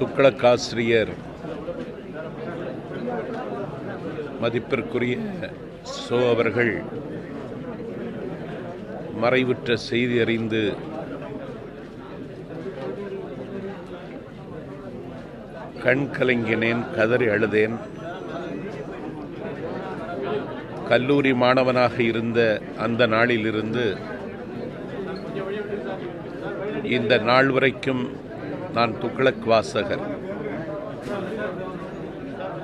துக்ளக்காசிரியர் மதிப்பிற்குரிய சோ அவர்கள் மறைவுற்ற செய்தி அறிந்து கண் கலங்கினேன், கதறி அழுதேன். கல்லூரி மாணவனாக இருந்த அந்த நாளிலிருந்து இந்த நாள் வரைக்கும் நான் துக்ளக் வாசகர்.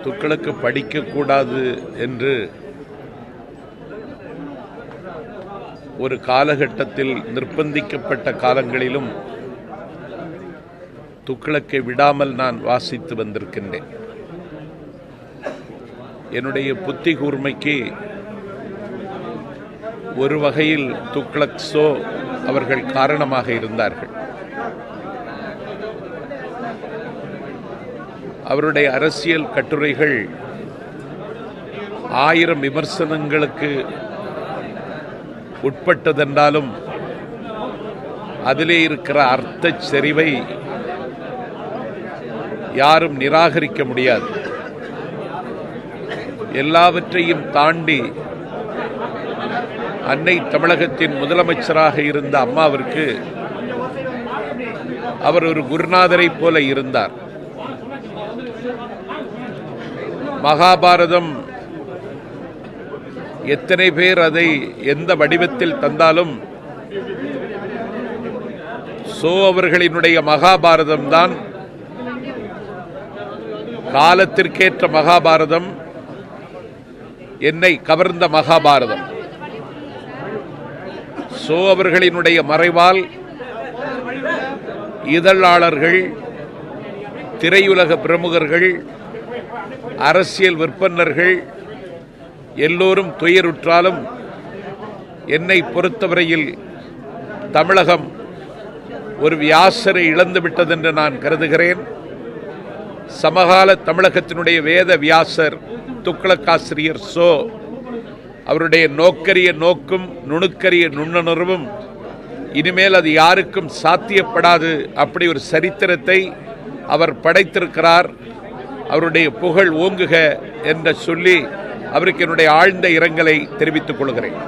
துக்ளக்கு படிக்கக்கூடாது என்று ஒரு காலகட்டத்தில் நிர்பந்திக்கப்பட்ட காலங்களிலும் துக்ளக்கை விடாமல் நான் வாசித்து வந்திருக்கின்றேன். என்னுடைய புத்தி கூர்மைக்கு ஒரு வகையில் துக்ளக் சோ அவர்கள் காரணமாக இருந்தார்கள். அவருடைய அரசியல் கட்டுரைகள் 1000 விமர்சனங்களுக்கு உட்பட்டதென்றாலும் அதிலே இருக்கிற அர்த்த செறிவை யாரும் நிராகரிக்க முடியாது. எல்லாவற்றையும் தாண்டி அன்னை தமிழகத்தின் முதலமைச்சராக இருந்த அம்மாவிற்கு அவர் ஒரு குருநாதரை போல இருந்தார். மகாபாரதம் எத்தனை பேர் அதை எந்த வடிவத்தில் தந்தாலும் சோ அவர்களினுடைய மகாபாரதம் தான் காலத்திற்கேற்ற மகாபாரதம், என்னை கவர்ந்த மகாபாரதம். சோ அவர்களினுடைய மறைவால் இதழாளர்கள், திரையுலக பிரமுகர்கள், அரசியல் விற்பனர்கள் எல்லோரும் துயருற்றாலும் என்னை பொறுத்தவரையில் தமிழகம் ஒரு வியாசரை இழந்துவிட்டதென்று நான் கருதுகிறேன். சமகால தமிழகத்தினுடைய வேத வியாசர் துக்ளக்காசிரியர் சோ அவருடைய நோக்கரிய நோக்கும் நுணுக்கரிய நுண்ணுணர்வும் இனிமேல் அது யாருக்கும் சாத்தியப்படாது. அப்படி ஒரு சரித்திரத்தை அவர் படைத்திருக்கிறார். அவருடைய புகழ் ஓங்குக என்று சொல்லி அவருக்கு என்னுடைய ஆழ்ந்த இரங்கலை தெரிவித்துக் கொள்கிறேன்.